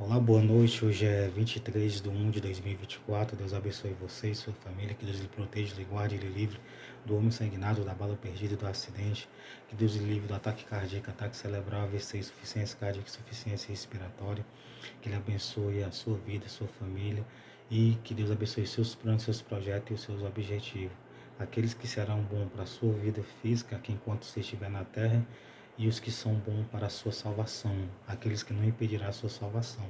Olá, boa noite. Hoje é 23/1/2024. Deus abençoe você e sua família. Que Deus lhe proteja, lhe guarde, lhe livre do homem sanguinário, da bala perdida e do acidente. Que Deus lhe livre do ataque cardíaco, ataque cerebral, AVC, insuficiência cardíaca, insuficiência respiratória. Que Ele abençoe a sua vida, a sua família. E que Deus abençoe seus planos, seus projetos e os seus objetivos. Aqueles que serão bons para a sua vida física, aqui enquanto você estiver na terra, e os que são bons para a sua salvação, aqueles que não impedirão a sua salvação.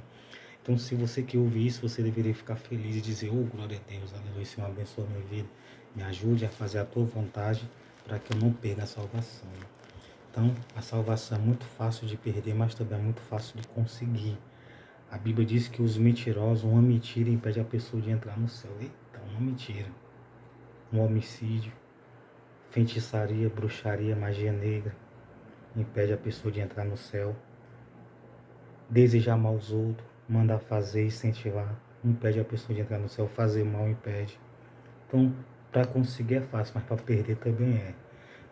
Então, se você que ouve isso, você deveria ficar feliz e dizer: oh, glória a Deus, aleluia, Senhor, abençoa a minha vida, me ajude a fazer a tua vontade para que eu não perca a salvação. Então, a salvação é muito fácil de perder, mas também é muito fácil de conseguir. A Bíblia diz que os mentirosos, uma mentira impede a pessoa de entrar no céu. Eita, uma mentira, um homicídio, feitiçaria, bruxaria, magia negra, impede a pessoa de entrar no céu. Desejar mal aos outros, mandar fazer, incentivar, impede a pessoa de entrar no céu. Fazer mal impede. Então, para conseguir é fácil, mas para perder também é.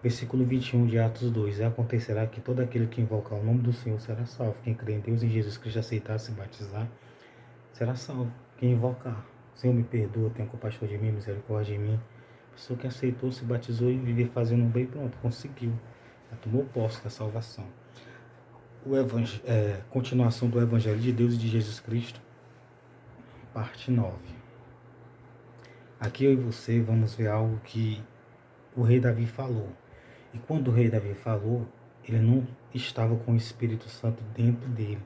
Versículo 21 de Atos 2. E acontecerá que todo aquele que invocar o nome do Senhor será salvo. Quem crê em Deus e Jesus Cristo, aceitar se batizar, será salvo. Quem invocar: Senhor, me perdoa, tenha compaixão de mim, misericórdia de mim. A pessoa que aceitou, se batizou e viver fazendo o bem, pronto, conseguiu. Já tomou posse da salvação. Continuação do Evangelho de Deus e de Jesus Cristo, parte 9. Aqui eu e você vamos ver algo que o rei Davi falou. E quando o rei Davi falou, ele não estava com o Espírito Santo dentro dele.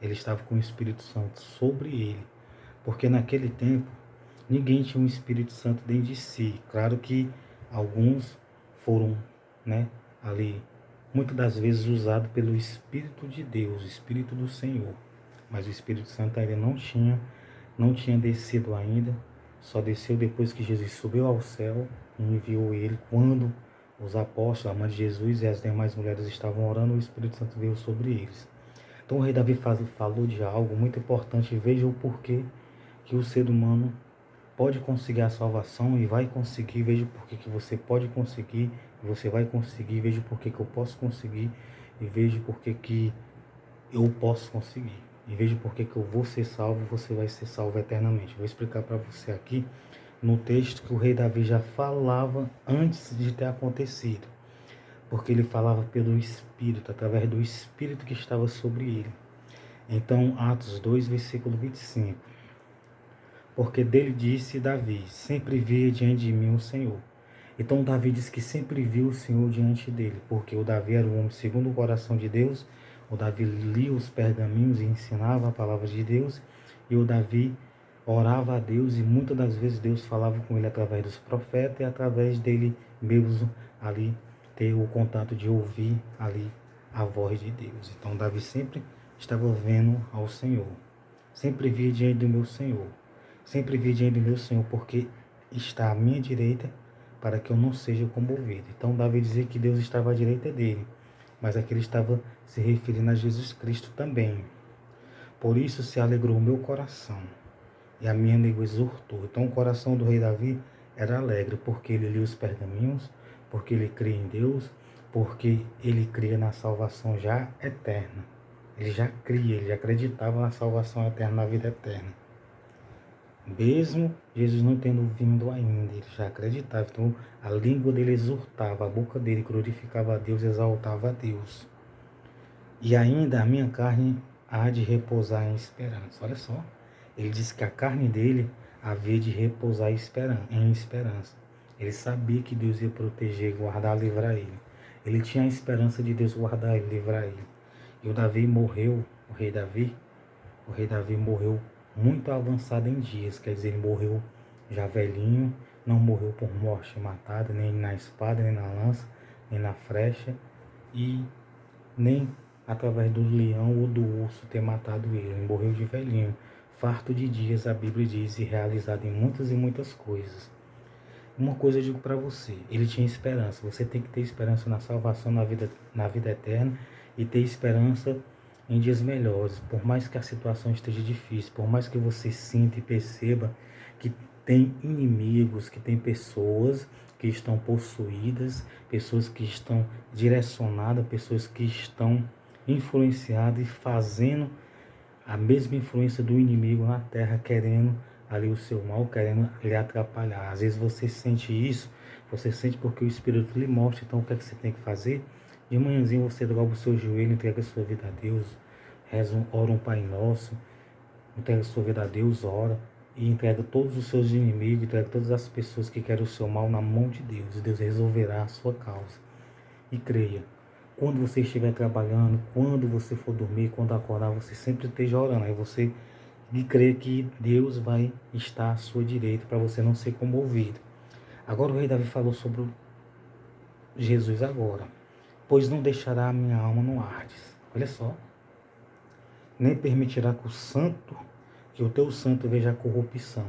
Ele estava com o Espírito Santo sobre ele. Porque naquele tempo, ninguém tinha um Espírito Santo dentro de si. Claro que alguns foram, ali, muitas das vezes usado pelo Espírito de Deus, o Espírito do Senhor. Mas o Espírito Santo ainda não tinha descido ainda. Só desceu depois que Jesus subiu ao céu e enviou ele. Quando os apóstolos, a mãe de Jesus e as demais mulheres estavam orando, o Espírito Santo veio sobre eles. Então o rei Davi falou de algo muito importante. Veja o porquê que o ser humano pode conseguir a salvação e vai conseguir. Veja o porquê que você pode conseguir e você vai conseguir. Veja o porquê que eu posso conseguir e veja o porquê que eu posso conseguir. E veja o porquê que eu vou ser salvo e você vai ser salvo eternamente. Vou explicar para você aqui no texto que o rei Davi já falava antes de ter acontecido. Porque ele falava pelo Espírito, através do Espírito que estava sobre ele. Então, Atos 2, versículo 25. Porque dele disse Davi: sempre via diante de mim o Senhor. Então Davi diz que sempre viu o Senhor diante dele, porque o Davi era um homem segundo o coração de Deus. O Davi lia os pergaminhos e ensinava a palavra de Deus, e o Davi orava a Deus, e muitas das vezes Deus falava com ele através dos profetas e através dele mesmo ali ter o contato de ouvir ali a voz de Deus. Então Davi sempre estava vendo ao Senhor, sempre via diante do meu Senhor, sempre via diante do meu Senhor, porque está à minha direita para que eu não seja comovido. Então Davi dizia que Deus estava à direita dele, mas aqui ele estava se referindo a Jesus Cristo também. Por isso se alegrou o meu coração, e a minha língua exultou. Então o coração do rei Davi era alegre, porque ele lia os pergaminhos, porque ele cria em Deus, porque ele cria na salvação já eterna. Ele já cria, ele já acreditava na salvação eterna, na vida eterna. Mesmo Jesus não tendo vindo ainda, ele já acreditava. Então a língua dele exultava, a boca dele glorificava a Deus, exaltava a Deus. E ainda a minha carne há de repousar em esperança. Olha só, ele disse que a carne dele havia de repousar em esperança. Ele sabia que Deus ia proteger, guardar, livrar ele. Ele tinha a esperança de Deus guardar ele, livrar ele. E o Davi morreu, o rei Davi morreu muito avançado em dias, quer dizer, ele morreu já velhinho, não morreu por morte matada, nem na espada, nem na lança, nem na flecha, e nem através do leão ou do urso ter matado ele. Ele morreu de velhinho, farto de dias, a Bíblia diz, e realizado em muitas e muitas coisas. Uma coisa eu digo para você, ele tinha esperança. Você tem que ter esperança na salvação, na vida eterna, e ter esperança em dias melhores. Por mais que a situação esteja difícil, por mais que você sinta e perceba que tem inimigos, que tem pessoas que estão possuídas, pessoas que estão direcionadas, pessoas que estão influenciadas e fazendo a mesma influência do inimigo na terra, querendo ali o seu mal, querendo lhe atrapalhar. Às vezes você sente isso, você sente porque o Espírito lhe mostra. Então o que é que você tem que fazer? De manhãzinho você dobra o seu joelho, entrega a sua vida a Deus, reza, ora um Pai Nosso, entrega a sua vida a Deus, ora, e entrega todos os seus inimigos, entrega todas as pessoas que querem o seu mal na mão de Deus, e Deus resolverá a sua causa. E creia, quando você estiver trabalhando, quando você for dormir, quando acordar, você sempre esteja orando. Aí você crê que Deus vai estar à sua direita para você não ser comovido. Agora o rei Davi falou sobre Jesus agora. Pois não deixará a minha alma no Hades. Olha só. Nem permitirá que o teu santo veja a corrupção.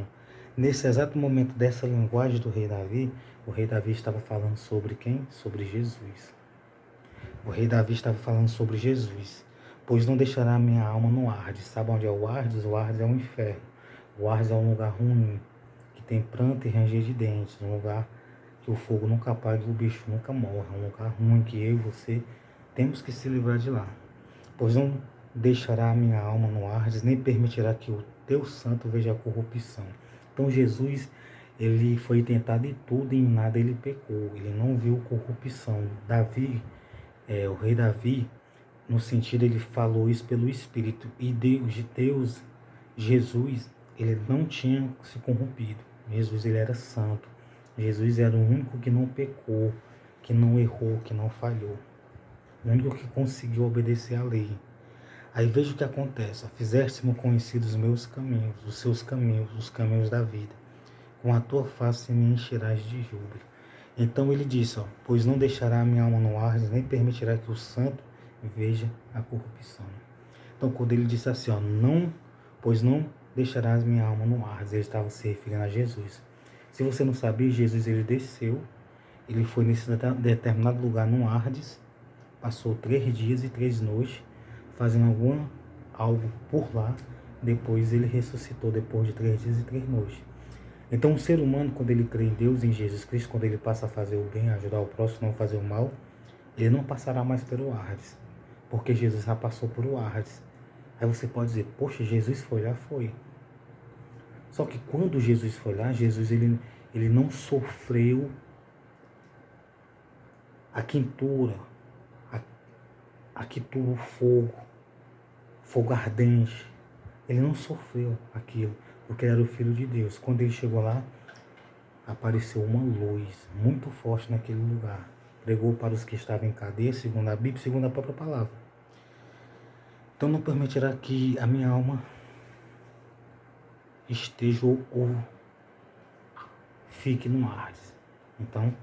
Nesse exato momento dessa linguagem do rei Davi, o rei Davi estava falando sobre quem? Sobre Jesus. O rei Davi estava falando sobre Jesus. Pois não deixará a minha alma no Hades. Sabe onde é o Hades? O Hades é um inferno. O Hades é um lugar ruim, que tem pranto e ranger de dentes. Um lugar que o fogo nunca apaga e o bicho nunca morre. É um lugar ruim que eu e você temos que se livrar de lá. Pois não deixará a minha alma no Hades, nem permitirá que o teu santo veja a corrupção. Então Jesus, ele foi tentado em tudo e em nada ele pecou. Ele não viu corrupção. Davi, o rei Davi, no sentido, ele falou isso pelo Espírito. E Deus, Jesus, ele não tinha se corrompido. Jesus, ele era santo. Jesus era o único que não pecou, que não errou, que não falhou. O único que conseguiu obedecer à lei. Aí veja o que acontece. Fizeste-me conhecidos os meus caminhos, os seus caminhos, os caminhos da vida. Com a tua face me encherás de júbilo. Então ele disse, pois não deixará a minha alma no Hades, nem permitirá que o santo veja a corrupção. Então quando ele disse assim, pois não deixarás minha alma no Hades, ele estava se referindo a Jesus. Se você não sabia, Jesus ele desceu, ele foi nesse determinado lugar no Hades, passou 3 dias e 3 noites, fazendo algo por lá, depois ele ressuscitou depois de 3 dias e 3 noites. Então o ser humano, quando ele crê em Deus, em Jesus Cristo, quando ele passa a fazer o bem, a ajudar o próximo, não fazer o mal, ele não passará mais pelo Hades, porque Jesus já passou por o Hades. Aí você pode dizer, poxa, Jesus foi lá? Foi. Só que quando Jesus foi lá, Jesus ele não sofreu a quentura, o fogo ardente. Ele não sofreu aquilo, porque ele era o Filho de Deus. Quando ele chegou lá, apareceu uma luz muito forte naquele lugar. Pregou para os que estavam em cadeia, segundo a Bíblia, segundo a própria palavra. Então não permitirá que a minha alma esteja ou fique no Hades. Então,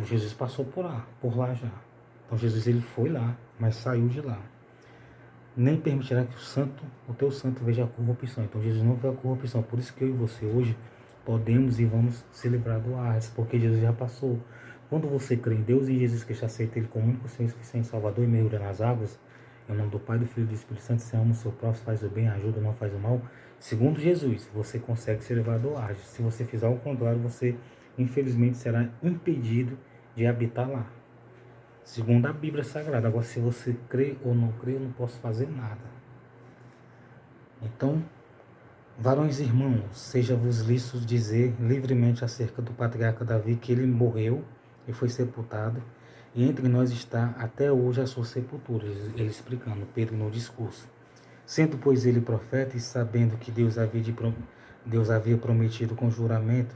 Jesus passou por lá já. Então Jesus ele foi lá, mas saiu de lá. Nem permitirá que o teu santo veja a corrupção. Então Jesus não vê a corrupção. Por isso que eu e você hoje podemos e vamos se livrar do Hades, porque Jesus já passou. Quando você crê em Deus e em Jesus Cristo, aceita Ele como único Senhor e suficiente Salvador e mergulha nas águas, em nome do Pai, do Filho e do Espírito Santo, você ama o seu próximo, faz o bem, ajuda, não faz o mal. Segundo Jesus, você consegue se livrar do Hades. Se você fizer o contrário, você infelizmente será impedido de habitar lá. Segundo a Bíblia Sagrada. Agora, se você crê ou não crê, eu não posso fazer nada. Então, varões e irmãos, seja-vos lícitos dizer livremente acerca do patriarca Davi, que ele morreu e foi sepultado, e entre nós está até hoje a sua sepultura. Ele explicando, Pedro no discurso. Sendo, pois, ele profeta, e sabendo que Deus havia prometido com juramento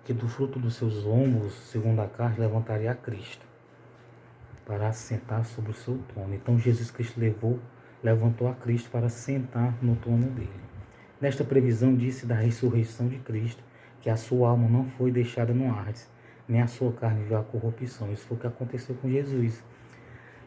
que do fruto dos seus lombos, segundo a carne, levantaria a Cristo, para assentar sobre o seu trono. Então Jesus Cristo levantou a Cristo para sentar no trono dele. Nesta previsão disse da ressurreição de Cristo, que a sua alma não foi deixada no Hades, nem a sua carne viu a corrupção. Isso foi o que aconteceu com Jesus.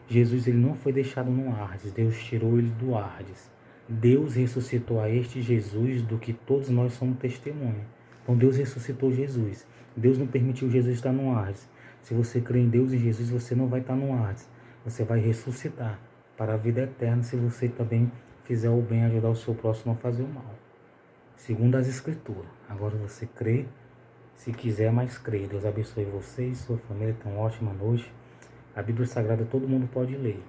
Jesus ele não foi deixado no Hades, Deus tirou ele do Hades. Deus ressuscitou a este Jesus do que todos nós somos testemunha. Então Deus ressuscitou Jesus. Deus não permitiu Jesus estar no Hades. Se você crê em Deus e em Jesus, você não vai estar no Hades. Você vai ressuscitar para a vida eterna se você também fizer o bem, ajudar o seu próximo a fazer o mal. Segundo as Escrituras. Agora você crê, se quiser, mais crê. Deus abençoe você e sua família. Tenha uma ótima noite. A Bíblia Sagrada todo mundo pode ler.